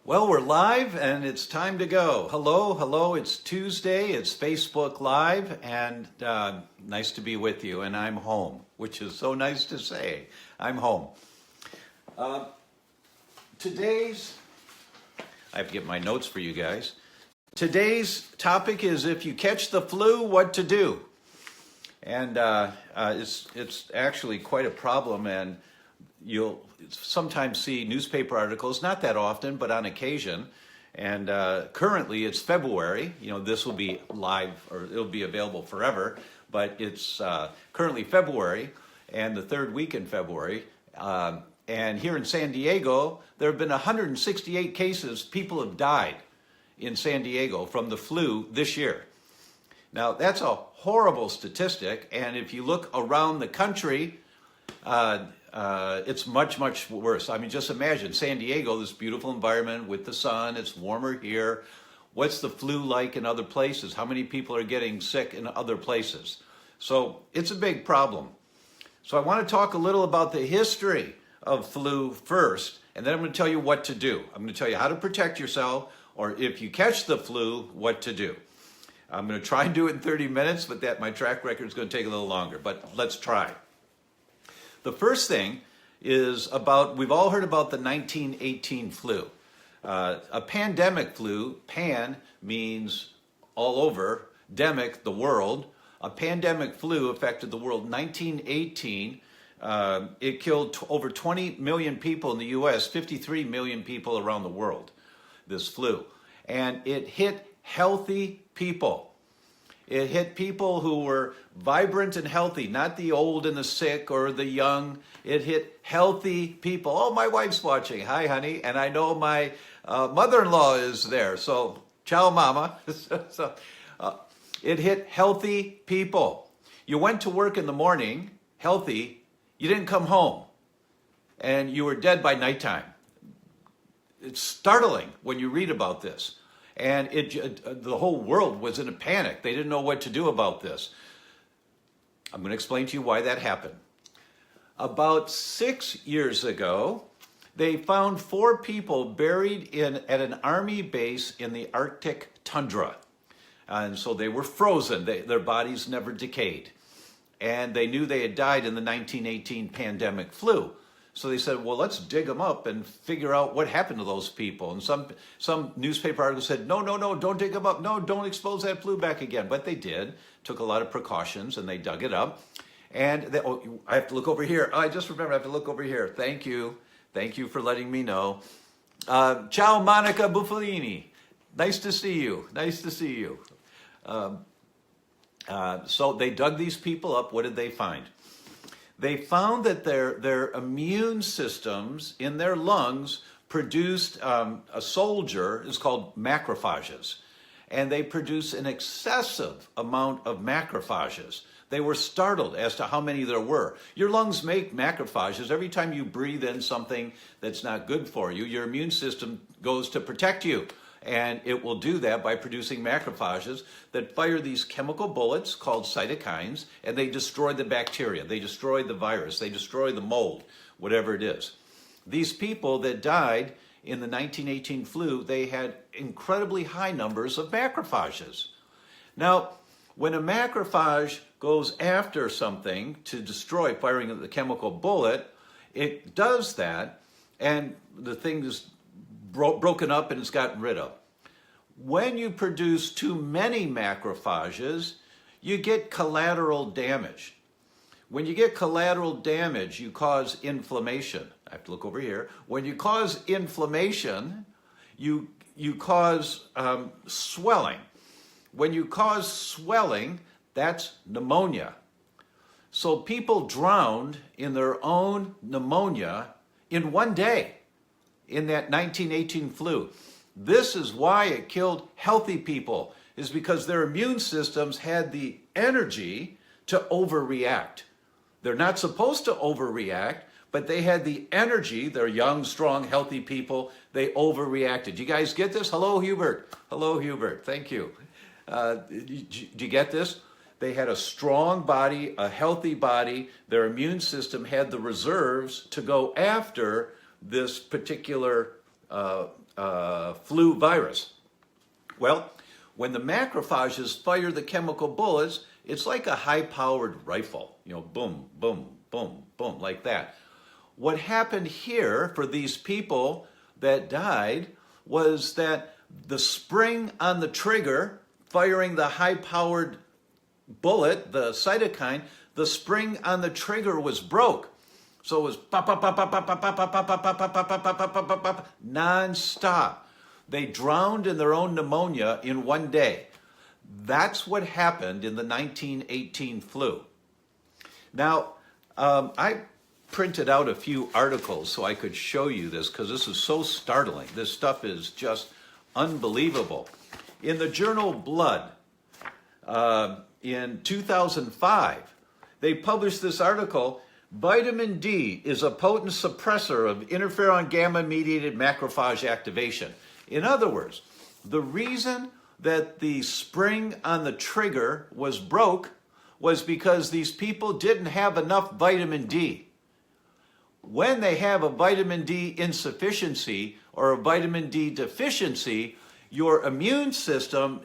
Well, we're live and it's time to go. Hello, it's Tuesday, it's Facebook Live, and nice to be with you. And I'm home, which is so nice to say. I'm home. I have to get my notes for you guys. Today's topic is if you catch the flu, what to do. And it's actually quite a problem, and you'll sometimes see newspaper articles, not that often, but on occasion. And currently it's February. You know, this will be live, or it'll be available forever, but it's currently February and the third week in February. And here in San Diego, there have been 168 cases. People have died in San Diego from the flu this year. Now, that's a horrible statistic, and if you look around the country, it's much, much worse. I mean, just imagine San Diego, this beautiful environment with the sun, it's warmer here. What's the flu like in other places? How many people are getting sick in other places? So it's a big problem. So I want to talk a little about the history of flu first, and then I'm going to tell you what to do. I'm going to tell you how to protect yourself, or if you catch the flu, what to do. I'm going to try and do it in 30 minutes, but my track record is going to take a little longer, but let's try. The first thing is we've all heard about the 1918 flu. A pandemic flu, pan means all over, demic, the world. A pandemic flu affected the world in 1918. It killed over 20 million people in the US, 53 million people around the world, this flu. And it hit healthy people. It hit people who were vibrant and healthy, not the old and the sick or the young. It hit healthy people. Oh, my wife's watching. Hi, honey. And I know my mother-in-law is there. So, ciao, mama. It hit healthy people. You went to work in the morning, healthy. You didn't come home. And you were dead by nighttime. It's startling when you read about this. And the whole world was in a panic. They didn't know what to do about this. I'm going to explain to you why that happened. About 6 years ago, they found 4 people buried at an army base in the Arctic tundra. And so they were frozen. Their bodies never decayed. And they knew they had died in the 1918 pandemic flu. So they said, well, let's dig them up and figure out what happened to those people. And some newspaper articles said, no, don't dig them up. No, don't expose that flu back again. But they did, took a lot of precautions, and they dug it up. And I have to look over here. I just remembered I have to look over here. Thank you. Thank you for letting me know. Ciao, Monica Buffalini. Nice to see you. Nice to see you. So they dug these people up. What did they find? They found that their immune systems in their lungs produced a soldier, it's called macrophages, and they produce an excessive amount of macrophages. They were startled as to how many there were. Your lungs make macrophages. Every time you breathe in something that's not good for you, your immune system goes to protect you. And it will do that by producing macrophages that fire these chemical bullets called cytokines, and they destroy the bacteria, they destroy the virus, they destroy the mold, whatever it is. These people that died in the 1918 flu, they had incredibly high numbers of macrophages. Now, when a macrophage goes after something to destroy, firing the chemical bullet, it does that, and the thing is broken up and it's gotten rid of. When you produce too many macrophages, you get collateral damage. When you get collateral damage, you cause inflammation. I have to look over here. When you cause inflammation, you cause swelling. When you cause swelling, that's pneumonia. So people drowned in their own pneumonia in one day. In that 1918 flu. This is why it killed healthy people, is because their immune systems had the energy to overreact. They're not supposed to overreact, but they had the energy. They're young, strong, healthy people. They overreacted. You guys get this? Hello, Hubert. Hello, Hubert. Thank you. Do you get this? They had a strong body, a healthy body. Their immune system had the reserves to go after this particular flu virus? Well, when the macrophages fire the chemical bullets, it's like a high-powered rifle. You know, boom, boom, boom, boom, like that. What happened here for these people that died was that the spring on the trigger, firing the high-powered bullet, the cytokine, the spring on the trigger was broke. So it was pop, pop, pop, pop, pop, pop, pop, pop, pop, pop, pop, pop, pop, pop, pop, pop, non-stop. They drowned in their own pneumonia in one day. That's what happened in the 1918 flu. Now, I printed out a few articles so I could show you this because this is so startling. This stuff is just unbelievable. In the journal Blood, in 2005, they published this article, Vitamin D is a potent suppressor of interferon gamma-mediated macrophage activation. In other words, the reason that the spring on the trigger was broke was because these people didn't have enough vitamin D. When they have a vitamin D insufficiency or a vitamin D deficiency, your immune system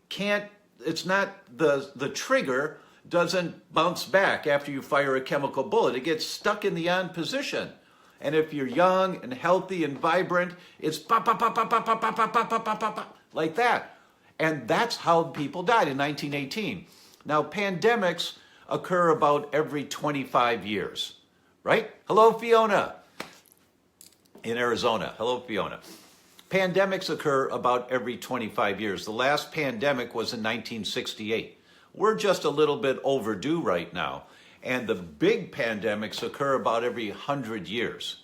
can't, it's not, the trigger doesn't bounce back after you fire a chemical bullet. It gets stuck in the on position. And if you're young and healthy and vibrant, it's pop, pop, pop, pop, pop, pop, pop, pop, pop, pop, pop, pop, like that. And that's how people died in 1918. Now, pandemics occur about every 25 years, right? Hello, Fiona, in Arizona. Hello, Fiona. Pandemics occur about every 25 years. The last pandemic was in 1968. We're just a little bit overdue right now. And the big pandemics occur about every 100 years.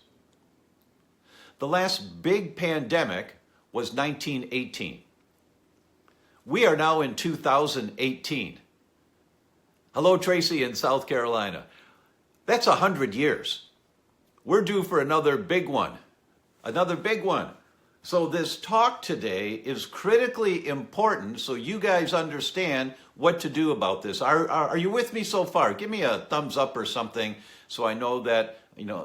The last big pandemic was 1918. We are now in 2018. Hello, Tracy in South Carolina. That's 100 years. We're due for another big one. Another big one. So this talk today is critically important so you guys understand what to do about this. Are you with me so far? Give me a thumbs up or something so I know that, you know,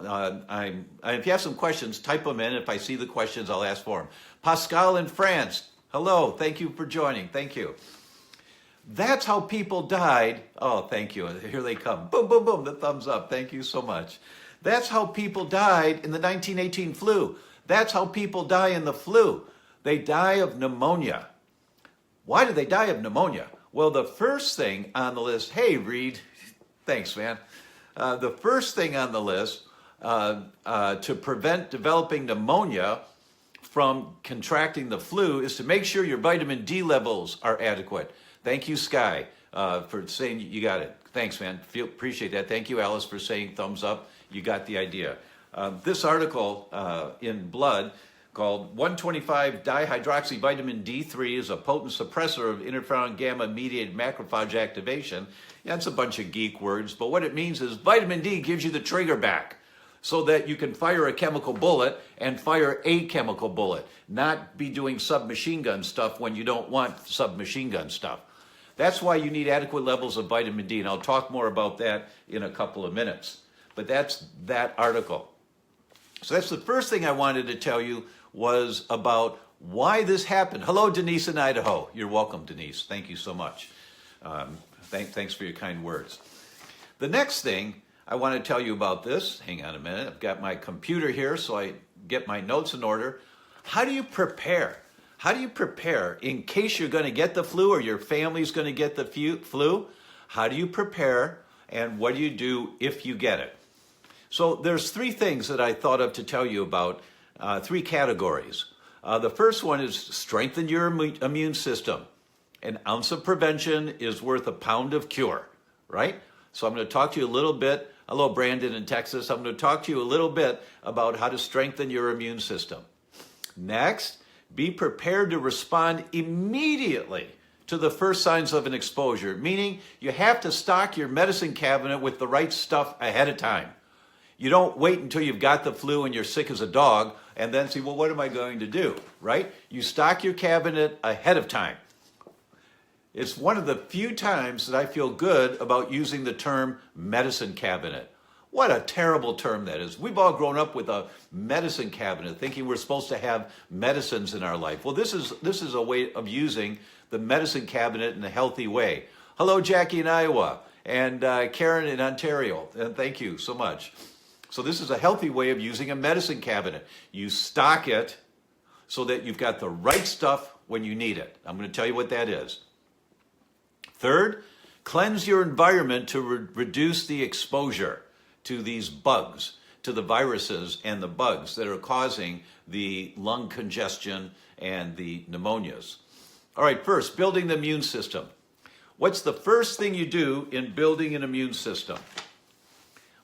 if you have some questions, type them in. If I see the questions, I'll ask for them. Pascal in France, hello. Thank you for joining. Thank you. That's how people died. Oh, thank you. Here they come. Boom, boom, boom. The thumbs up. Thank you so much. That's how people died in the 1918 flu. That's how people die in the flu. They die of pneumonia. Why do they die of pneumonia? Well, the first thing on the list, hey, Reed, thanks, man. The first thing on the list to prevent developing pneumonia from contracting the flu is to make sure your vitamin D levels are adequate. Thank you, Sky, for saying you got it. Thanks, man. Appreciate that. Thank you, Alice, for saying thumbs up. You got the idea. This article in Blood called 125-dihydroxyvitamin D3 is a potent suppressor of interferon gamma-mediated macrophage activation. Yeah, it's a bunch of geek words, but what it means is vitamin D gives you the trigger back so that you can fire a chemical bullet and fire a chemical bullet, not be doing submachine gun stuff when you don't want submachine gun stuff. That's why you need adequate levels of vitamin D, and I'll talk more about that in a couple of minutes. But that's that article. So that's the first thing I wanted to tell you was about why this happened. Hello, Denise in Idaho. You're welcome, Denise. Thank you so much. Thanks for your kind words. The next thing I want to tell you about this, hang on a minute, I've got my computer here so I get my notes in order. How do you prepare? How do you prepare in case you're going to get the flu or your family's going to get the flu? How do you prepare and what do you do if you get it? So there's three things that I thought of to tell you about, three categories. The first one is strengthen your immune system. An ounce of prevention is worth a pound of cure, right? So I'm going to talk to you a little bit. Hello, Brandon in Texas. I'm going to talk to you a little bit about how to strengthen your immune system. Next, be prepared to respond immediately to the first signs of an exposure, meaning you have to stock your medicine cabinet with the right stuff ahead of time. You don't wait until you've got the flu and you're sick as a dog and then say, well, what am I going to do, right? You stock your cabinet ahead of time. It's one of the few times that I feel good about using the term medicine cabinet. What a terrible term that is. We've all grown up with a medicine cabinet thinking we're supposed to have medicines in our life. Well, this is a way of using the medicine cabinet in a healthy way. Hello, Jackie in Iowa, and Karen in Ontario, and thank you so much. So this is a healthy way of using a medicine cabinet. You stock it so that you've got the right stuff when you need it. I'm going to tell you what that is. Third, cleanse your environment to reduce the exposure to these bugs, to the viruses and the bugs that are causing the lung congestion and the pneumonias. All right, first, building the immune system. What's the first thing you do in building an immune system?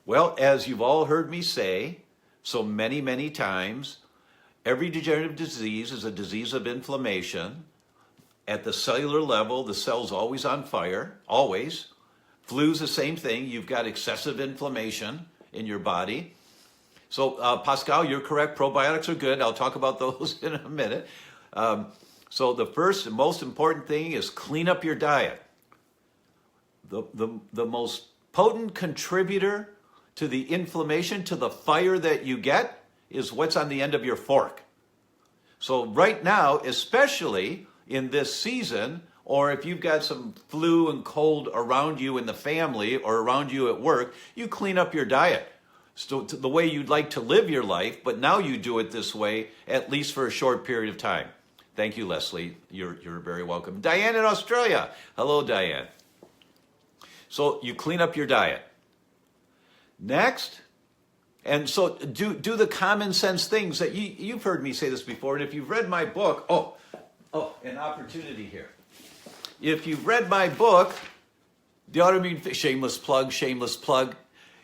Well, as you've all heard me say so many, many times, every degenerative disease is a disease of inflammation. At the cellular level, the cell's always on fire, always. Flu's the same thing. You've got excessive inflammation in your body. So, Pascal, you're correct. Probiotics are good. I'll talk about those in a minute. So the first and most important thing is clean up your diet. The most potent contributor to the inflammation, to the fire that you get, is what's on the end of your fork. So right now, especially in this season, or if you've got some flu and cold around you in the family or around you at work, you clean up your diet. So the way you'd like to live your life, but now you do it this way, at least for a short period of time. Thank you, Leslie. You're very welcome. Diane in Australia. Hello, Diane. So you clean up your diet. Next, and so do the common sense things that you've heard me say this before, and if you've read my book, an opportunity here. If you've read my book, The Autoimmune, shameless plug,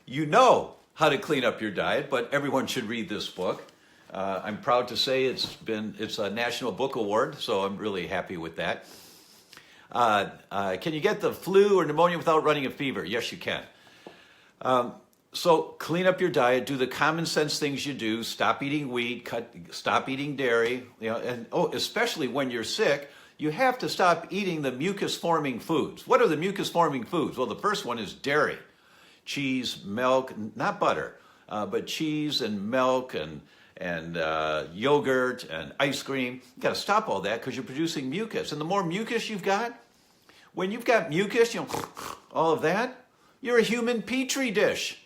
you know how to clean up your diet, but everyone should read this book. I'm proud to say it's a National Book Award, so I'm really happy with that. Can you get the flu or pneumonia without running a fever? Yes, you can. So clean up your diet, do the common sense things you do, stop eating wheat, stop eating dairy, and especially when you're sick, you have to stop eating the mucus-forming foods. What are the mucus-forming foods? Well, the first one is dairy, cheese, milk, not butter, but cheese and milk and yogurt and ice cream. You got to stop all that because you're producing mucus. And the more mucus you've got, when you've got mucus, all of that, you're a human petri dish.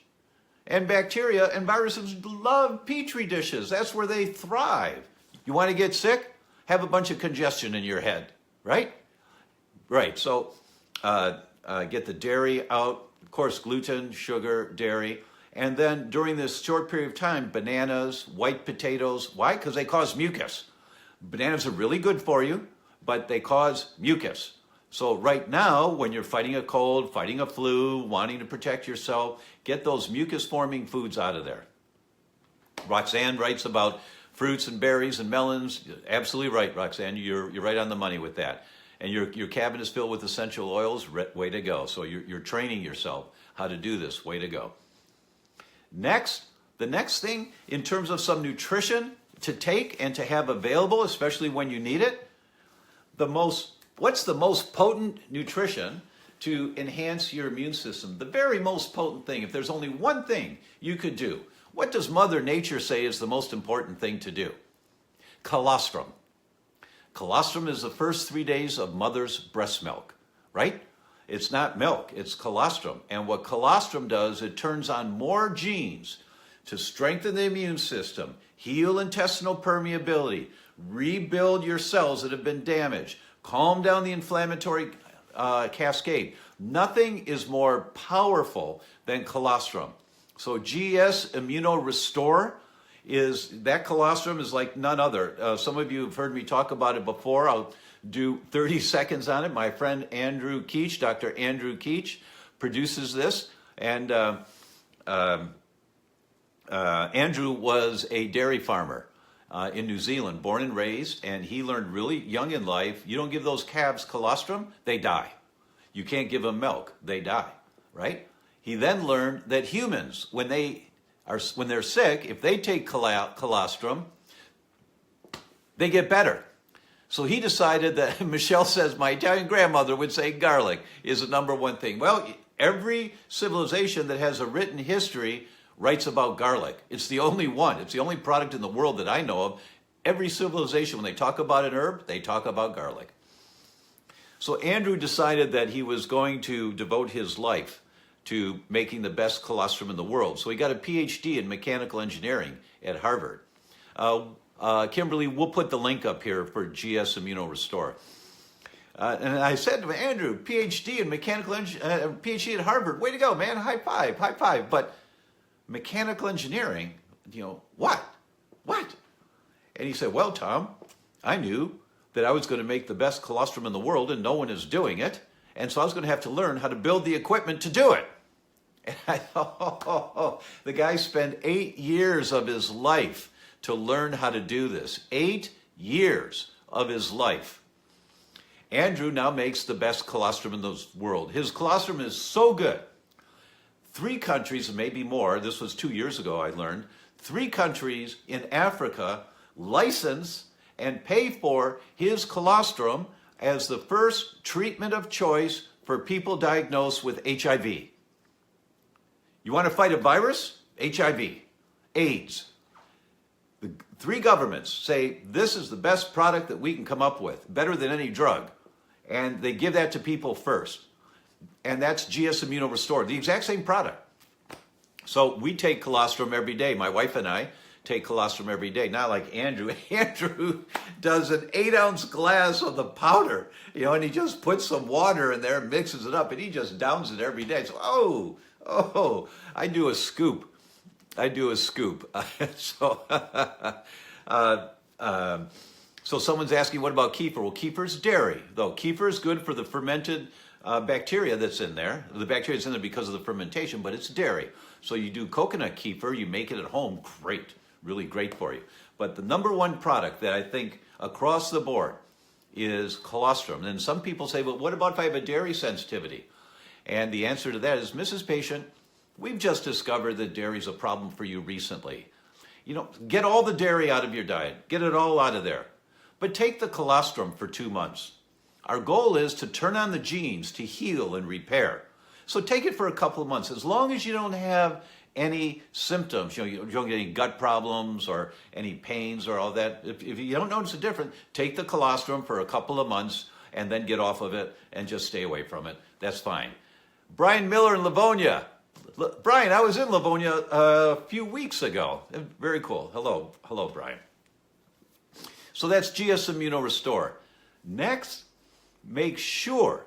And bacteria and viruses love petri dishes. That's where they thrive. You want to get sick? Have a bunch of congestion in your head, right? Right. So get the dairy out. Of course, gluten, sugar, dairy. And then during this short period of time, bananas, white potatoes. Why? Because they cause mucus. Bananas are really good for you, but they cause mucus. So right now, when you're fighting a cold, fighting a flu, wanting to protect yourself, get those mucus-forming foods out of there. Roxanne writes about fruits and berries and melons. Absolutely right, Roxanne. You're right on the money with that. And your cabinet is filled with essential oils. Way to go. So you're training yourself how to do this. Way to go. Next, the next thing in terms of some nutrition to take and to have available, especially when you need it, what's the most potent nutrition to enhance your immune system? The very most potent thing, if there's only one thing you could do, what does Mother Nature say is the most important thing to do? Colostrum. Colostrum is the first 3 days of mother's breast milk, right? It's not milk, it's colostrum. And what colostrum does, it turns on more genes to strengthen the immune system, heal intestinal permeability, rebuild your cells that have been damaged, calm down the inflammatory cascade. Nothing is more powerful than colostrum. So GS Immunorestore that colostrum is like none other. Some of you have heard me talk about it before. I'll do 30 seconds on it. My friend Andrew Keach, Dr. Andrew Keach, produces this. And Andrew was a dairy farmer in New Zealand, born and raised, and he learned really young in life, you don't give those calves colostrum, they die. You can't give them milk, they die, right? He then learned that humans, when they're sick, if they take colostrum, they get better. So he decided that, Michelle says, my Italian grandmother would say garlic is the number one thing. Well, Every civilization that has a written history writes about garlic. It's the only one. It's the only product in the world that I know of. Every civilization, when they talk about an herb, they talk about garlic. So Andrew decided that he was going to devote his life to making the best colostrum in the world. So he got a PhD in mechanical engineering at Harvard. Kimberly, we'll put the link up here for GS Immunorestore. And I said to him, Andrew, PhD in mechanical PhD at Harvard. Way to go, man. High five, high five. But mechanical engineering, what? And he said, well, Tom, I knew that I was going to make the best colostrum in the world and no one is doing it. And so I was going to have to learn how to build the equipment to do it. And I thought, the guy spent 8 years of his life to learn how to do this. 8 years of his life. Andrew now makes the best colostrum in the world. His colostrum is so good. 3 countries, maybe more, this was 2 years ago I learned, 3 countries in Africa license and pay for his colostrum as the first treatment of choice for people diagnosed with HIV. You want to fight a virus? HIV, AIDS. The 3 governments say this is the best product that we can come up with, better than any drug. And they give that to people first. And that's GS Immunorestore, the exact same product. So we take colostrum every day. My wife and I take colostrum every day. Not like Andrew. Andrew does an 8-ounce glass of the powder, and he just puts some water in there and mixes it up, and he just downs it every day. So, I do a scoop. So someone's asking, what about kefir? Well, kefir's dairy, though. Kefir is good for the fermented bacteria that's in there. The bacteria is in there because of the fermentation, but it's dairy. So you do coconut kefir, you make it at home, great, really great for you. But the number one product that I think across the board is colostrum. And some people say, well, what about if I have a dairy sensitivity? And the answer to that is, Mrs. Patient, we've just discovered that dairy is a problem for you recently. Get all the dairy out of your diet. Get it all out of there. But take the colostrum for 2 months. Our goal is to turn on the genes to heal and repair. So take it for a couple of months. As long as you don't have any symptoms, you don't get any gut problems or any pains or all that. If you don't notice a difference, take the colostrum for a couple of months and then get off of it and just stay away from it. That's fine. Brian Miller in Livonia. Brian, I was in Livonia a few weeks ago. Very cool. Hello, Brian. So that's GS Immunorestore. Next, make sure,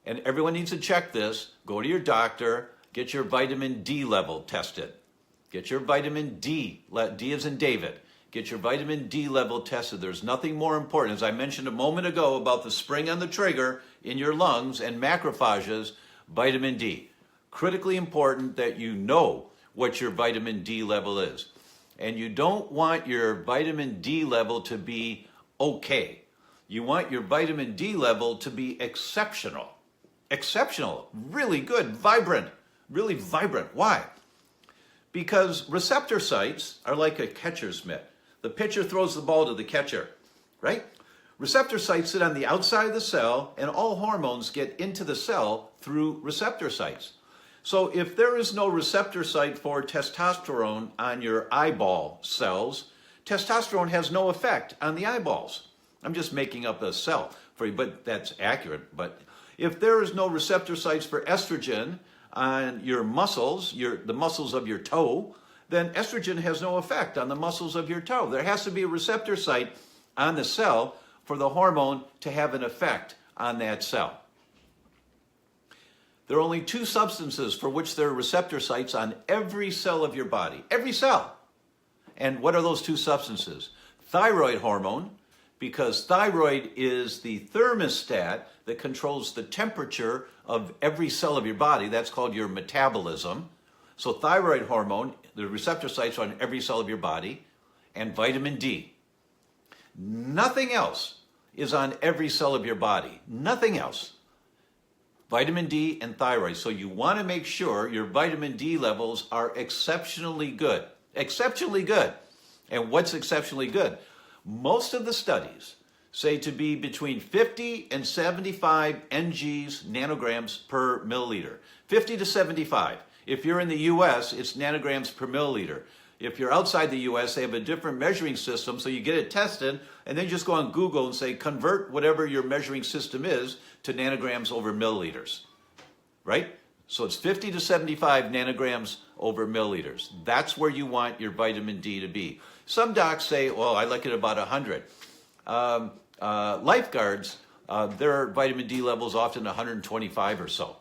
and everyone needs to check this, go to your doctor, get your vitamin D level tested. Get your vitamin D, D as in David, get your vitamin D level tested. There's nothing more important, as I mentioned a moment ago about the spring on the trigger in your lungs and macrophages, vitamin D. Critically important that you know what your vitamin D level is. And you don't want your vitamin D level to be okay. You want your vitamin D level to be exceptional. Exceptional, really good, vibrant, really vibrant. Why? Because receptor sites are like a catcher's mitt. The pitcher throws the ball to the catcher, right? Receptor sites sit on the outside of the cell, and all hormones get into the cell through receptor sites. So if there is no receptor site for testosterone on your eyeball cells, testosterone has no effect on the eyeballs. I'm just making up a cell for you, but that's accurate. But if there is no receptor sites for estrogen on your muscles, the muscles of your toe, then estrogen has no effect on the muscles of your toe. There has to be a receptor site on the cell for the hormone to have an effect on that cell. There are only 2 substances for which there are receptor sites on every cell of your body. Every cell. And what are those 2 substances? Thyroid hormone, because thyroid is the thermostat that controls the temperature of every cell of your body. That's called your metabolism. So thyroid hormone, the receptor sites are on every cell of your body, and vitamin D. Nothing else is on every cell of your body. Nothing else. Vitamin D and thyroid. So you want to make sure your vitamin D levels are exceptionally good. Exceptionally good. And what's exceptionally good? Most of the studies say to be between 50 and 75 NGs, nanograms per milliliter. 50 to 75. If you're in the US, it's nanograms per milliliter. If you're outside the US, they have a different measuring system, so you get it tested, and then just go on Google and say, convert whatever your measuring system is to nanograms over milliliters, right? So it's 50 to 75 nanograms over milliliters. That's where you want your vitamin D to be. Some docs say, well, I like it about 100. Lifeguards, their vitamin D levels often 125 or so.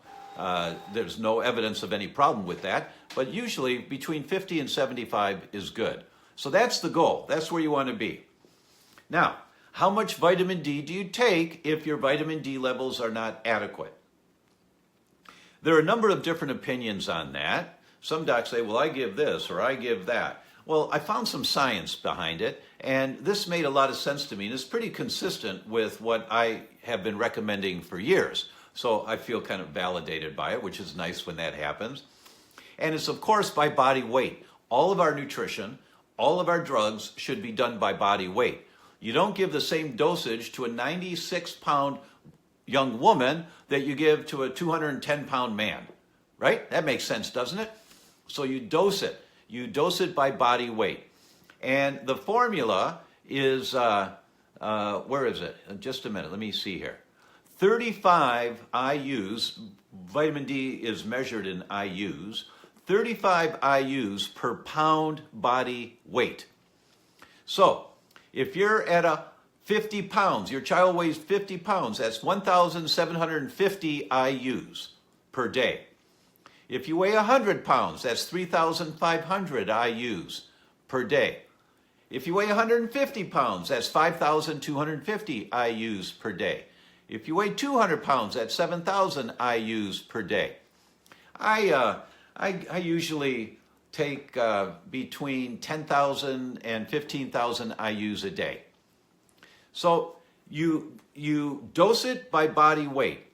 There's no evidence of any problem with that, but usually between 50 and 75 is good. So that's the goal. That's where you want to be. Now, how much vitamin D do you take if your vitamin D levels are not adequate? There are a number of different opinions on that. Some docs say, well, I give this or I give that. Well, I found some science behind it, and this made a lot of sense to me, and it's pretty consistent with what I have been recommending for years. So I feel kind of validated by it, which is nice when that happens. And it's, of course, by body weight. All of our nutrition, all of our drugs should be done by body weight. You don't give the same dosage to a 96-pound young woman that you give to a 210-pound man, right? That makes sense, doesn't it? So you dose it. You dose it by body weight. And the formula is, where is it? Just a minute, let me see here. 35 IUs, vitamin D is measured in IUs, 35 IUs per pound body weight. So, if you're at 50 pounds, your child weighs 50 pounds, that's 1,750 IUs per day. If you weigh 100 pounds, that's 3,500 IUs per day. If you weigh 150 pounds, that's 5,250 IUs per day. If you weigh 200 pounds, that's 7,000 IUs per day. I usually take between 10,000 and 15,000 IUs a day. So you dose it by body weight.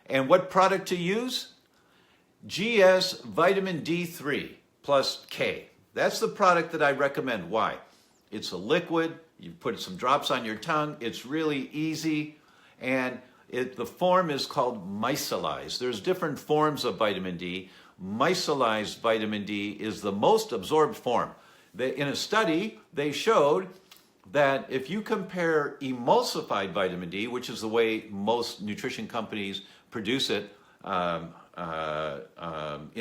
And what product to use? GS Vitamin D3 plus K. That's the product that I recommend. Why? It's a liquid. You put some drops on your tongue. It's really easy. And the form is called micellized. There's different forms of vitamin D. Micellized vitamin D is the most absorbed form. In a study, they showed that if you compare emulsified vitamin D, which is the way most nutrition companies produce it in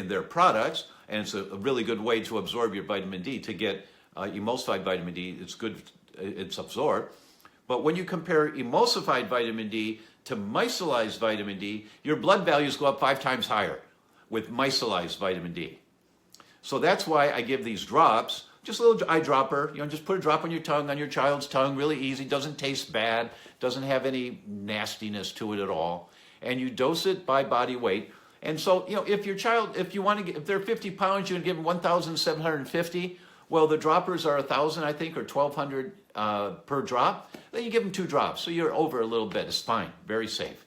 their products, and it's a really good way to absorb your vitamin D, to get emulsified vitamin D, it's good, it's absorbed. But when you compare emulsified vitamin D to micellized vitamin D, your blood values go up 5 times higher with micellized vitamin D. So that's why I give these drops, just a little eyedropper, just put a drop on your tongue, on your child's tongue, really easy, doesn't taste bad, doesn't have any nastiness to it at all. And you dose it by body weight. And so, if your child, if they're 50 pounds, you're gonna give them 1,750. Well, the droppers are 1,000, I think, or 1,200 per drop. Then you give them 2 drops, so you're over a little bit. It's fine, very safe,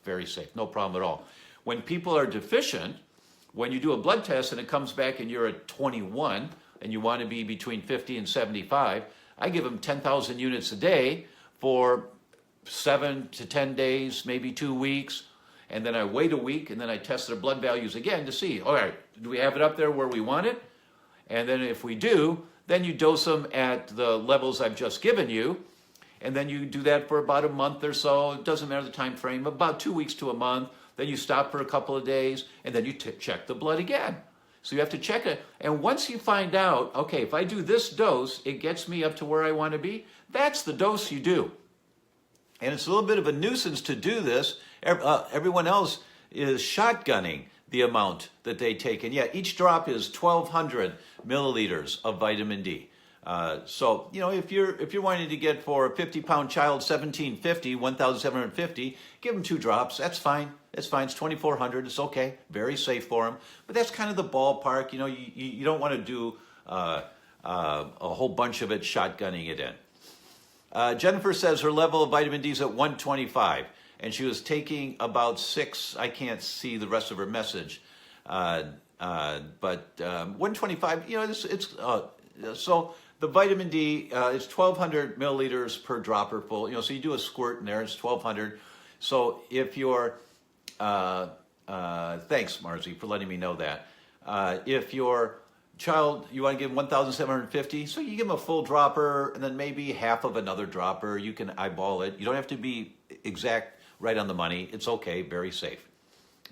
no problem at all. When people are deficient, when you do a blood test and it comes back and you're at 21 and you want to be between 50 and 75, I give them 10,000 units a day for 7 to 10 days, maybe 2 weeks. And then I wait a week and then I test their blood values again to see, all right, do we have it up there where we want it? And then if we do, then you dose them at the levels I've just given you. And then you do that for about a month or so. It doesn't matter the time frame, about 2 weeks to a month. Then you stop for a couple of days, and then you check the blood again. So you have to check it. And once you find out, okay, if I do this dose, it gets me up to where I want to be, that's the dose you do. And it's a little bit of a nuisance to do this. Everyone else is shotgunning the amount that they take. And yeah, each drop is 1,200 milliliters of vitamin D. So, if you're wanting to get for a 50-pound child 1,750, 1,750, give them 2 drops. That's fine. It's fine. It's 2,400. It's okay. Very safe for them. But that's kind of the ballpark. You don't want to do a whole bunch of it, shotgunning it in. Jennifer says her level of vitamin D is at 125, and she was taking about 6. I can't see the rest of her message, but 125. So the vitamin D, it's 1,200 milliliters per dropper full. You know, so you do a squirt in there, it's 1,200. So if you're, thanks, Marzi, for letting me know that. If your child, you want to give them 1,750, so you give them a full dropper and then maybe half of another dropper. You can eyeball it. You don't have to be exact, right on the money. It's okay, very safe.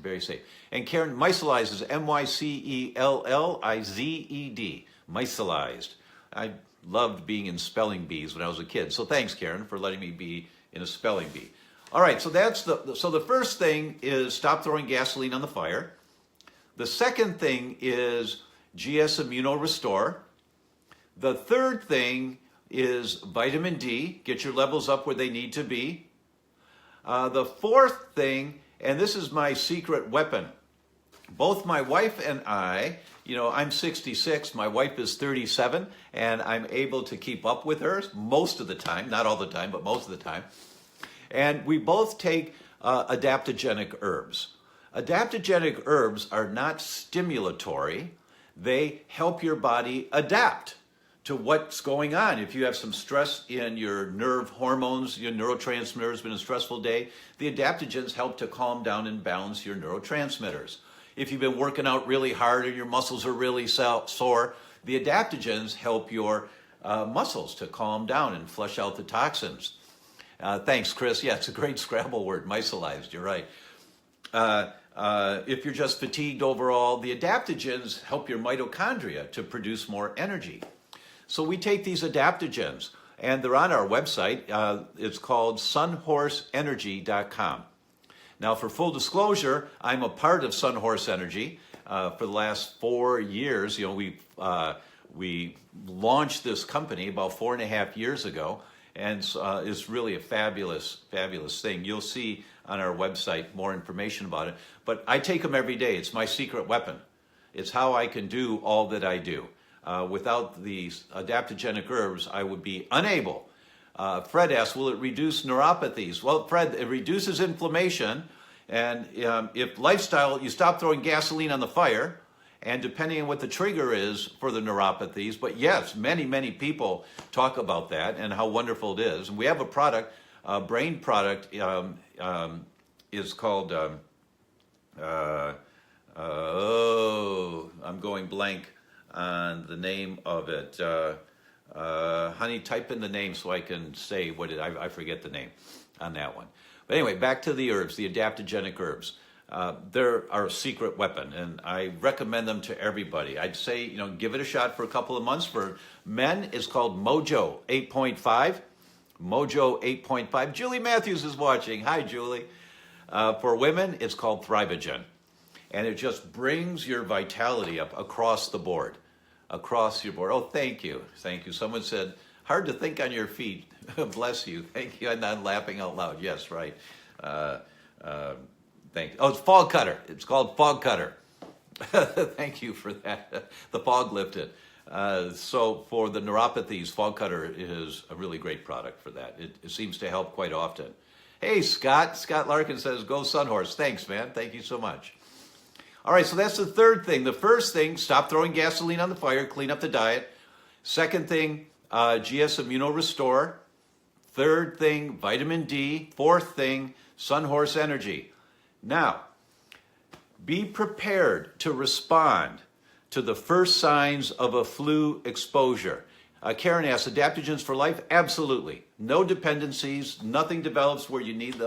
Very safe. And Karen, mycelized is Mycellized. Mycelized. I loved being in spelling bees when I was a kid. So thanks, Karen, for letting me be in a spelling bee. All right, so that's the first thing is stop throwing gasoline on the fire. The second thing is GS Immuno Restore. The third thing is vitamin D. Get your levels up where they need to be. The fourth thing, and this is my secret weapon. Both my wife and I, you know, I'm 66, my wife is 37, and I'm able to keep up with her most of the time, not all the time, but most of the time. And we both take adaptogenic herbs. Adaptogenic herbs are not stimulatory. They help your body adapt to what's going on. If you have some stress in your nerve hormones, your neurotransmitters, it's been a stressful day, the adaptogens help to calm down and balance your neurotransmitters. If you've been working out really hard and your muscles are really sore, the adaptogens help your muscles to calm down and flush out the toxins. Thanks, Chris. Yeah, it's a great Scrabble word, mycelized, you're right. If you're just fatigued overall, the adaptogens help your mitochondria to produce more energy. So we take these adaptogens, and they're on our website. It's called sunhorseenergy.com. Now, for full disclosure, I'm a part of Sunhorse Energy. For the last 4 years, you know, we launched this company about 4.5 years ago, and it's really a fabulous, fabulous thing. You'll see on our website more information about it. But I take them every day. It's my secret weapon. It's how I can do all that I do. Without these adaptogenic herbs, I would be unable. Fred asks, will it reduce neuropathies? Well, Fred, it reduces inflammation. And if lifestyle, you stop throwing gasoline on the fire, and depending on what the trigger is for the neuropathies, but yes, many, many people talk about that and how wonderful it is. And we have a product, a brain product, is called, I'm going blank on the name of it. Honey, type in the name so I can say what it, I forget the name on that one. But anyway, back to the herbs, the adaptogenic herbs. They're our secret weapon, and I recommend them to everybody. I'd say, you know, give it a shot for a couple of months. For men, it's called Mojo 8.5. Mojo 8.5. Julie Matthews is watching. Hi, Julie. For women, it's called Thrivogen. And it just brings your vitality up across the board. Across your board. Oh, thank you. Thank you. Someone said, hard to think on your feet. Bless you. Thank you. I'm not laughing out loud. Yes, right. Thank you. Oh, it's Fog Cutter. It's called Fog Cutter. Thank you for that. The fog lifted. So for the neuropathies, Fog Cutter is a really great product for that. It seems to help quite often. Hey, Scott. Scott Larkin says, go Sunhorse. Thanks, man. Thank you so much. All right, so that's the third thing. The first thing, stop throwing gasoline on the fire, clean up the diet. Second thing, GS Immuno Restore. Third thing, vitamin D. Fourth thing, Sunhorse Energy. Now, be prepared to respond to the first signs of a flu exposure. Karen asks, adaptogens for life? Absolutely. No dependencies, nothing develops where you need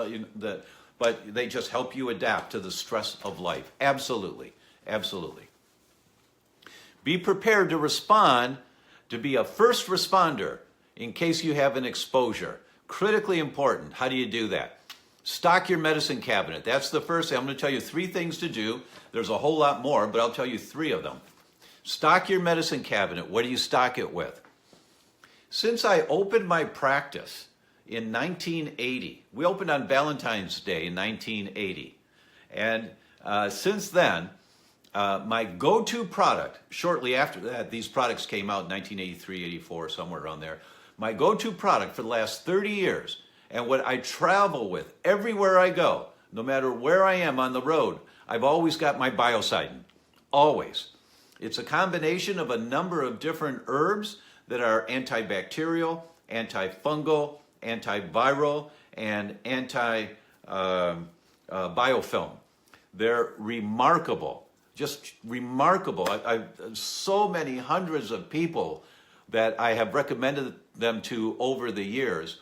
but they just help you adapt to the stress of life. Absolutely, absolutely. Be prepared to respond, to be a first responder in case you have an exposure. Critically important. How do you do that? Stock your medicine cabinet. That's the first thing. I'm going to tell you 3 things to do. There's a whole lot more, but I'll tell you 3 of them. Stock your medicine cabinet. What do you stock it with? Since I opened my practice in 1980, we opened on Valentine's Day in 1980. And since then, my go-to product, shortly after that, these products came out in 1983, 84, somewhere around there. My go-to product for the last 30 years, and what I travel with everywhere I go, no matter where I am on the road, I've always got my Biocidin. Always. It's a combination of a number of different herbs that are antibacterial, antifungal, antiviral, and anti-biofilm. They're remarkable, just remarkable. So many hundreds of people that I have recommended them to over the years.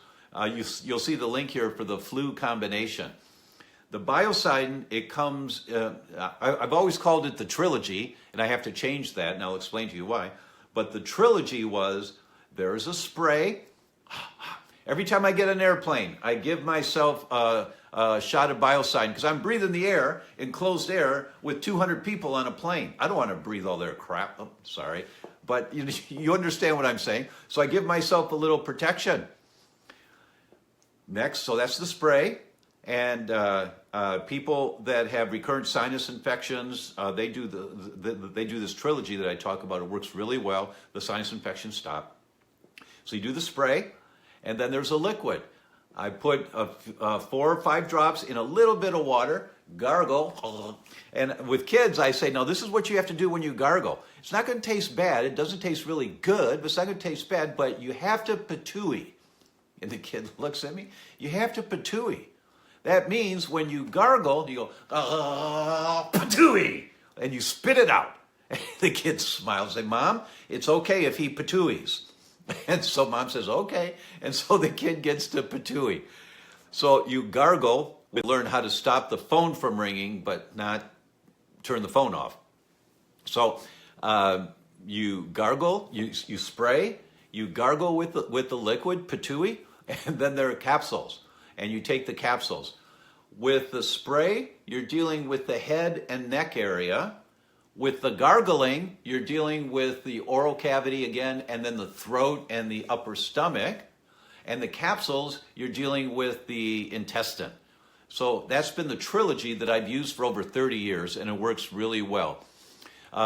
You'll see the link here for the flu combination. The Biocidin, it comes, I've always called it the trilogy, and I have to change that, and I'll explain to you why. But the trilogy was, there's a spray. Every time I get an airplane, I give myself a shot of Biocidin, because I'm breathing the air, enclosed air, with 200 people on a plane. I don't want to breathe all their crap. Oh, sorry. But you understand what I'm saying. So I give myself a little protection. Next, so that's the spray. And people that have recurrent sinus infections, they do this trilogy that I talk about. It works really well. The sinus infections stop. So you do the spray, and then there's a liquid. I put 4 or 5 drops in a little bit of water, gargle. And with kids, I say, no, this is what you have to do when you gargle. It's not going to taste bad. It doesn't taste really good, but it's not going to taste bad, but you have to patooey. And the kid looks at me, you have to patooey. That means when you gargle, you go, patooey, and you spit it out. And the kid smiles and says, Mom, it's okay if he patooies. And so Mom says, okay. And so the kid gets to patooey. So you gargle, we learn how to stop the phone from ringing, but not turn the phone off. So you gargle, you spray, you gargle with the liquid, patooey, and then there are capsules. And you take the capsules. With the spray, you're dealing with the head and neck area. With the gargling, you're dealing with the oral cavity again, and then the throat and the upper stomach. And the capsules, you're dealing with the intestine. So that's been the trilogy that I've used for over 30 years, and it works really well.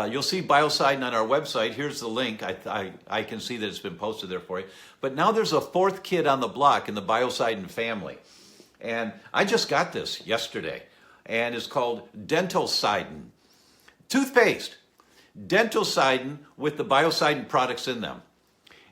You'll see Biocidin on our website. Here's the link. I can see that it's been posted there for you. But now there's a 4th kid on the block in the Biocidin family. And I just got this yesterday. And it's called DentalCidin. Toothpaste. DentalCidin with the Biocidin products in them.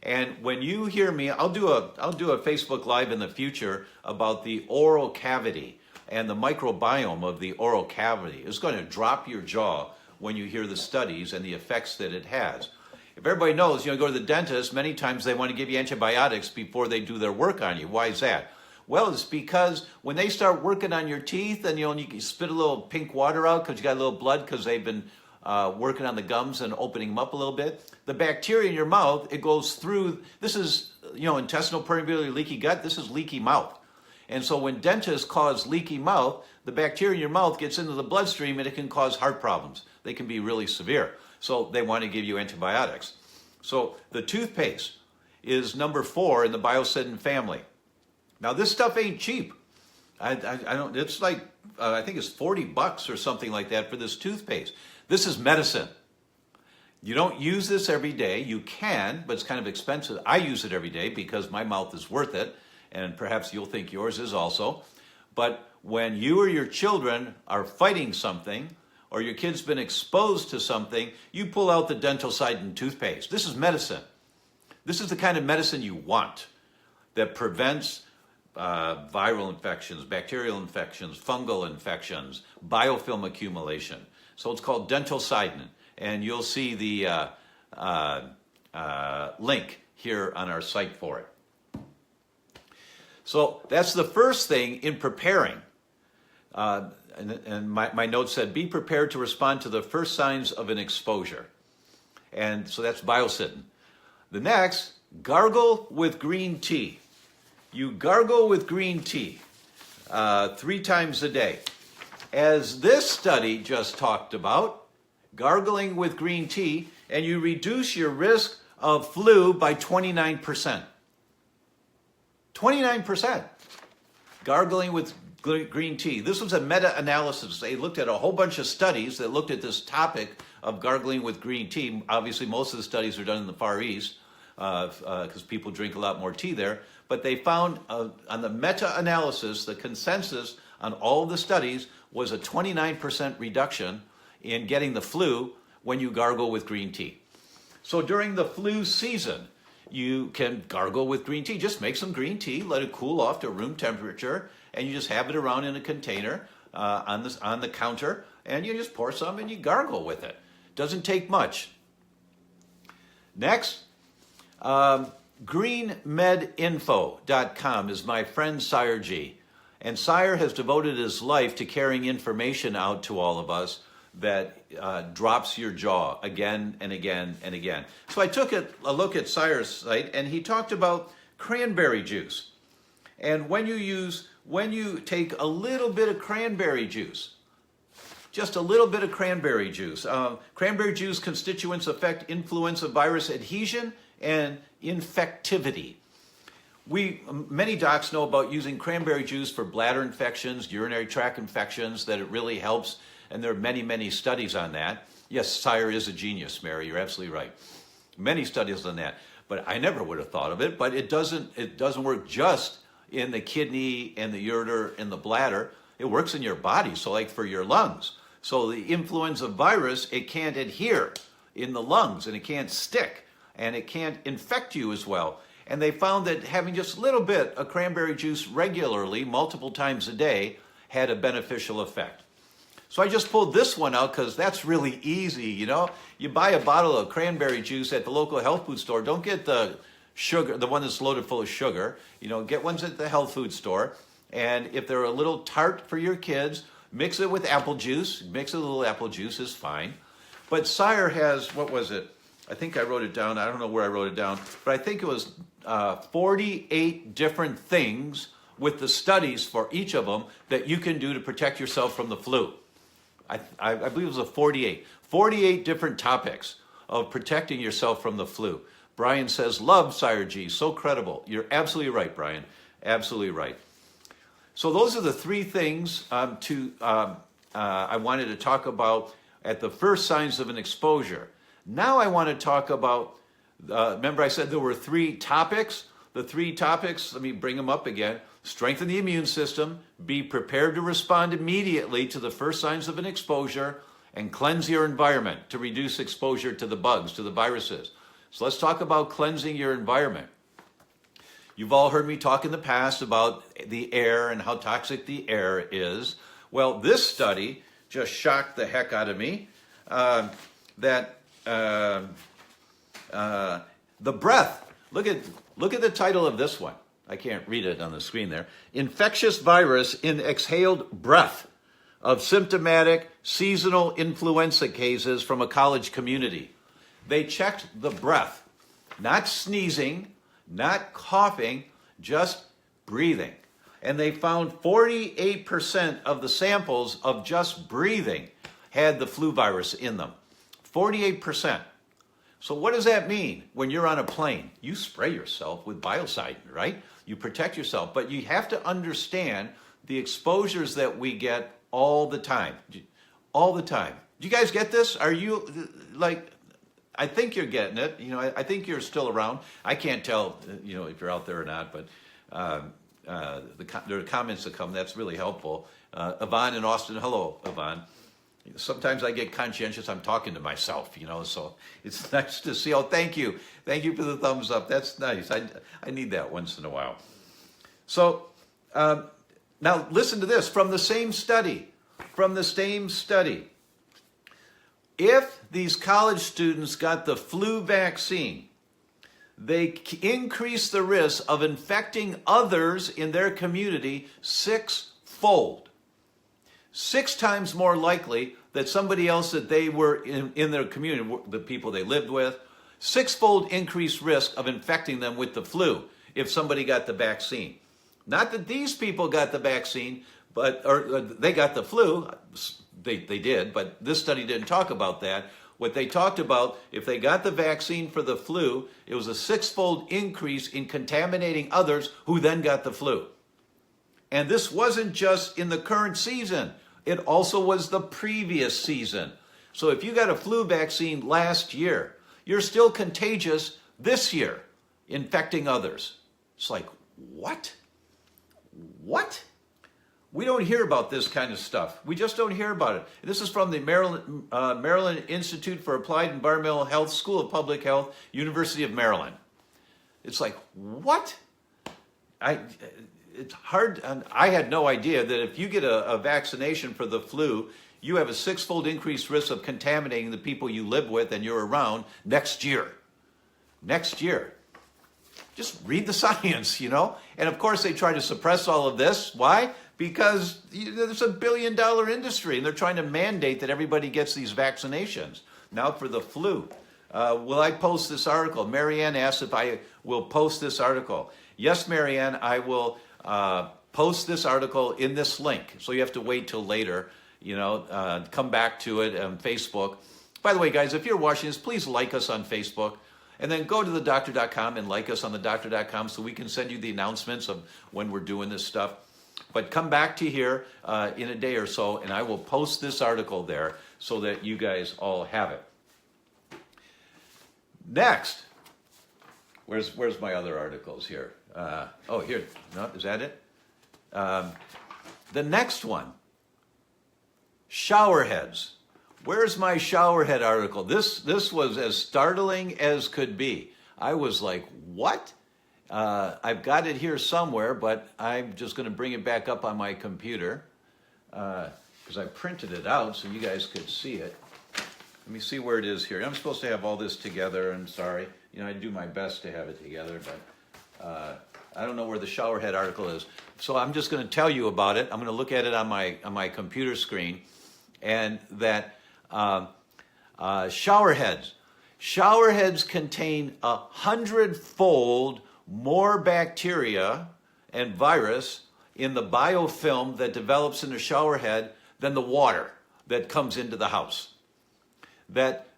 And when you hear me, I'll do a Facebook Live in the future about the oral cavity and the microbiome of the oral cavity. It's going to drop your jaw when you hear the studies and the effects that it has. If everybody knows, go to the dentist, many times they want to give you antibiotics before they do their work on you. Why is that? Well, it's because when they start working on your teeth and you spit a little pink water out because you got a little blood because they've been working on the gums and opening them up a little bit, the bacteria in your mouth, it goes through, this is, intestinal permeability, leaky gut, this is leaky mouth. And so when dentists cause leaky mouth, the bacteria in your mouth gets into the bloodstream and it can cause heart problems. They can be really severe. So they want to give you antibiotics. So the toothpaste is number 4 in the Biocidin family. Now this stuff ain't cheap. I don't. It's like I think it's $40 or something like that for this toothpaste. This is medicine. You don't use this every day. You can, but it's kind of expensive. I use it every day because my mouth is worth it, and perhaps you'll think yours is also. But when you or your children are fighting something, or your kid's been exposed to something, you pull out the DentalCidin toothpaste. This is medicine. This is the kind of medicine you want that prevents viral infections, bacterial infections, fungal infections, biofilm accumulation. So it's called DentalCidin, and you'll see the link here on our site for it. So that's the first thing in preparing. And my note said, be prepared to respond to the first signs of an exposure. And so that's Biocidin. The next, gargle with green tea. You gargle with green tea 3 times a day. As this study just talked about, gargling with green tea, and you reduce your risk of flu by 29%. 29%. Gargling with green tea. This was a meta-analysis. They looked at a whole bunch of studies that looked at this topic of gargling with green tea. Obviously, most of the studies are done in the Far East because people drink a lot more tea there. But they found on the meta-analysis, the consensus on all of the studies was a 29% reduction in getting the flu when you gargle with green tea. So during the flu season, you can gargle with green tea. Just make some green tea, let it cool off to room temperature, and you just have it around in a container on the counter, and you just pour some and you gargle with it. Doesn't take much. Next, greenmedinfo.com is my friend Sire G. And Sire has devoted his life to carrying information out to all of us that drops your jaw again and again and again. So I took a look at Sire's site, and he talked about cranberry juice. And when you take a little bit of cranberry juice, just a little bit of cranberry juice. Cranberry juice constituents affect influenza virus adhesion and infectivity. Many docs know about using cranberry juice for bladder infections, urinary tract infections, that it really helps. And there are many, many studies on that. Yes, Sire is a genius, Mary. You're absolutely right. Many studies on that. But I never would have thought of it. But it doesn't work just in the kidney and the ureter and the bladder. It works in your body. So like for your lungs. So the influenza virus, it can't adhere in the lungs, and it can't stick, and it can't infect you as well. And they found that having just a little bit of cranberry juice regularly, multiple times a day, had a beneficial effect. So I just pulled this one out because that's really easy, you know. You buy a bottle of cranberry juice at the local health food store. Don't get the sugar, the one that's loaded full of sugar. You know, get ones at the health food store. And if they're a little tart for your kids, mix it with apple juice. Mix it with a little apple juice is fine. But Sire has, what was it? I think I wrote it down. I don't know where I wrote it down. But I think it was 48 different things with the studies for each of them that you can do to protect yourself from the flu. I believe it was 48 different topics of protecting yourself from the flu. Brian says, love Sire G, so credible. You're absolutely right, Brian. Absolutely right. So those are the three things I wanted to talk about at the first signs of an exposure. Now I want to talk about, remember I said there were three topics? The three topics, let me bring them up again. Strengthen the immune system, be prepared to respond immediately to the first signs of an exposure, and cleanse your environment to reduce exposure to the bugs, to the viruses. So let's talk about cleansing your environment. You've all heard me talk in the past about the air and how toxic the air is. Well, this study just shocked the heck out of me. The breath. Look at the title of this one. I can't read it on the screen there. Infectious virus in exhaled breath of symptomatic seasonal influenza cases from a college community. They checked the breath, not sneezing, not coughing, just breathing. And they found 48% of the samples of just breathing had the flu virus in them. 48%. So what does that mean? When you're on a plane, you spray yourself with biocidin, right? You protect yourself, but you have to understand the exposures that we get all the time. All the time. Do you guys get this? Are you, like, I think you're getting it. You know, I think you're still around. I can't tell, you know, if you're out there or not, but there are comments that come. That's really helpful. Yvonne in Austin. Hello, Yvonne. Sometimes I get conscientious. I'm talking to myself, you know, so it's nice to see. Oh, thank you. Thank you for the thumbs up. That's nice. I need that once in a while. So now listen to this from the same study. If these college students got the flu vaccine, they increase the risk of infecting others in their community six-fold. 6 times more likely that somebody else that they were in their community, the people they lived with, 6-fold increased risk of infecting them with the flu if somebody got the vaccine. Not that these people got the vaccine, or they got the flu. They did, but this study didn't talk about that. What they talked about, if they got the vaccine for the flu, it was a 6-fold increase in contaminating others who then got the flu. And this wasn't just in the current season. It also was the previous season. So if you got a flu vaccine last year, you're still contagious this year, infecting others. It's like, what? What? We don't hear about this kind of stuff. We just don't hear about it. This is from the Maryland Institute for Applied Environmental Health, School of Public Health, University of Maryland. It's like, what? It's hard. And I had no idea that if you get a vaccination for the flu, you have a 6-fold increased risk of contaminating the people you live with and you're around next year. Next year. Just read the science, you know? And of course they try to suppress all of this. Why? Because there's $1 billion industry and they're trying to mandate that everybody gets these vaccinations. Now for the flu. Will I post this article? Marianne asked if I will post this article. Yes, Marianne, I will post this article in this link. So you have to wait till later, you know, come back to it on Facebook. By the way, guys, if you're watching this, please like us on Facebook. And then go to theDr.com and like us on theDr.com so we can send you the announcements of when we're doing this stuff. But come back to here in a day or so, and I will post this article there so that you guys all have it. Next, where's my other articles here? Oh, here. No, is that it? The next one, shower heads. Where's my showerhead article? This was as startling as could be. I was like, what? I've got it here somewhere, but I'm just going to bring it back up on my computer because I printed it out so you guys could see it. Let me see where it is here. I'm supposed to have all this together. I'm sorry. You know, I do my best to have it together, but I don't know where the showerhead article is. So I'm just going to tell you about it. I'm going to look at it on my computer screen, and that showerheads. Showerheads contain 100-fold more bacteria and virus in the biofilm that develops in the showerhead than the water that comes into the house. That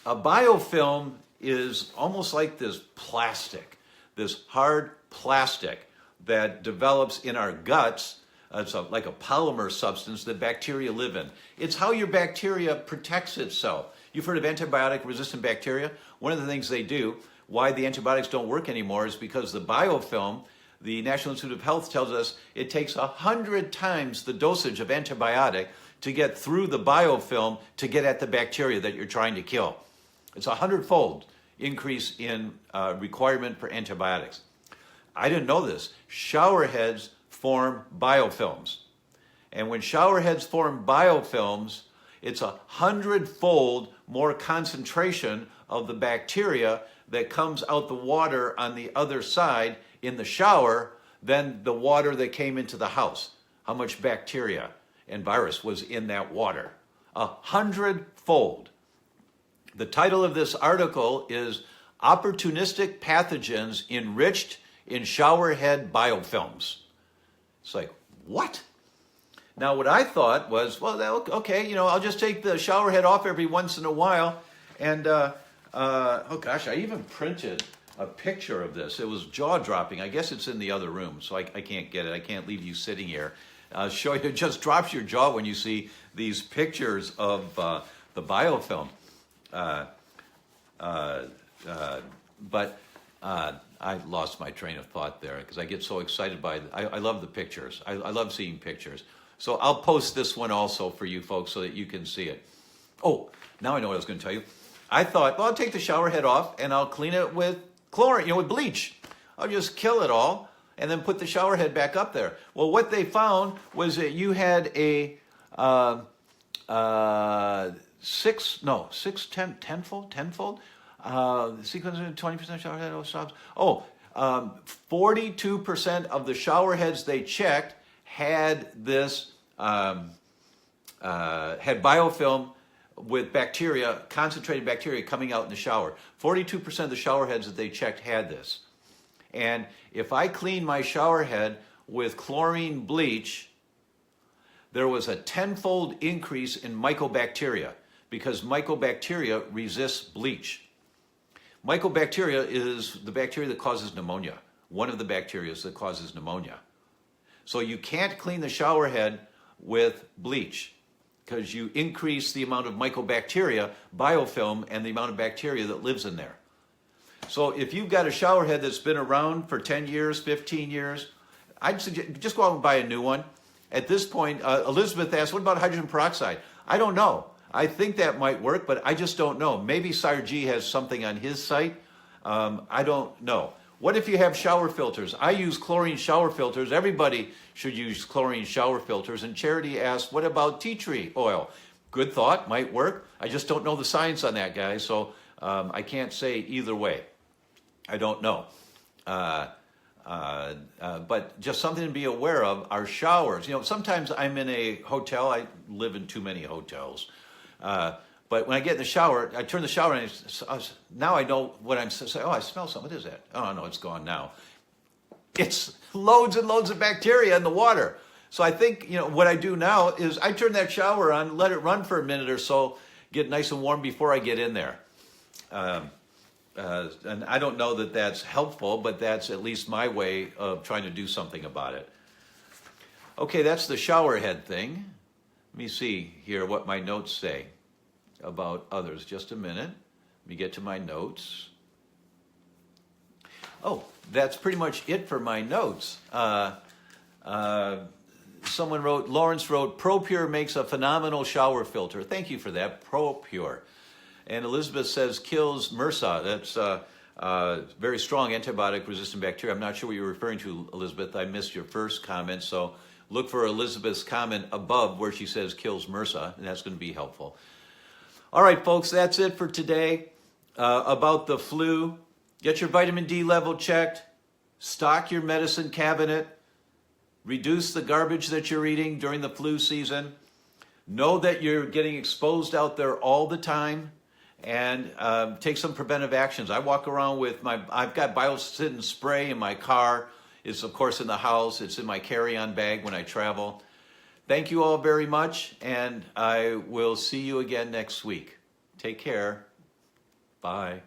a biofilm is almost like this plastic, this hard plastic that develops in our guts. It's like a polymer substance that bacteria live in. It's how your bacteria protects itself. You've heard of antibiotic-resistant bacteria? One of the things they do, why the antibiotics don't work anymore, is because the biofilm, the National Institute of Health tells us it takes 100 times the dosage of antibiotic to get through the biofilm to get at the bacteria that you're trying to kill. It's 100-fold increase in requirement for antibiotics. I didn't know this. Showerheads form biofilms. And when showerheads form biofilms, it's 100-fold more concentration of the bacteria that comes out the water on the other side in the shower than the water that came into the house. How much bacteria and virus was in that water? 100-fold. The title of this article is Opportunistic Pathogens Enriched in Showerhead Biofilms. It's like, what? Now, what I thought was, well, okay, you know, I'll just take the shower head off every once in a while. And, oh gosh, I even printed a picture of this. It was jaw-dropping. I guess it's in the other room, so I can't get it. I can't leave you sitting here. I'll show you. It just drops your jaw when you see these pictures of the biofilm. But I lost my train of thought there because I get so excited by it. I love the pictures. I love seeing pictures. So I'll post this one also for you folks so that you can see it. Oh, now I know what I was going to tell you. I thought, well, I'll take the shower head off and I'll clean it with chlorine, you know, with bleach. I'll just kill it all and then put the shower head back up there. Well, what they found was that you had a tenfold sequence of 20% shower head stops. 42% of the shower heads they checked had this had biofilm with bacteria, concentrated bacteria coming out in the shower. 42% of the shower heads that they checked had this. And if I clean my shower head with chlorine bleach, there was a tenfold increase in mycobacteria because mycobacteria resists bleach. Mycobacteria is the bacteria that causes pneumonia, one of the bacteria that causes pneumonia. So you can't clean the shower head with bleach because you increase the amount of mycobacteria, biofilm, and the amount of bacteria that lives in there. So if you've got a shower head that's been around for 10 years, 15 years, I'd suggest just go out and buy a new one. At this point, Elizabeth asked, what about hydrogen peroxide? I don't know. I think that might work, but I just don't know. Maybe Sire G has something on his site. I don't know. What if you have shower filters? I use chlorine shower filters. Everybody should use chlorine shower filters. And Charity asked, what about tea tree oil? Good thought, might work. I just don't know the science on that, guys. So I can't say either way. I don't know. But just something to be aware of are showers. You know, sometimes I'm in a hotel. I live in too many hotels. But when I get in the shower, I turn the shower on, and now I know what I'm saying. Oh, I smell something. What is that? Oh, no, it's gone now. It's loads and loads of bacteria in the water. So I think, you know, what I do now is I turn that shower on, let it run for a minute or so, get nice and warm before I get in there. And I don't know that that's helpful, but that's at least my way of trying to do something about it. Okay, that's the shower head thing. Let me see here what my notes say about others. Just a minute. Let me get to my notes. Oh, that's pretty much it for my notes. Someone wrote, Lawrence wrote, ProPure makes a phenomenal shower filter. Thank you for that, ProPure. And Elizabeth says, kills MRSA. That's very strong antibiotic-resistant bacteria. I'm not sure what you're referring to, Elizabeth. I missed your first comment, so look for Elizabeth's comment above where she says kills MRSA, and that's going to be helpful. All right, folks, that's it for today about the flu. Get your vitamin D level checked. Stock your medicine cabinet. Reduce the garbage that you're eating during the flu season. Know that you're getting exposed out there all the time, and take some preventive actions. I walk around with I've got biocidin spray in my car. It's, of course, in the house. It's in my carry-on bag when I travel. Thank you all very much, and I will see you again next week. Take care. Bye.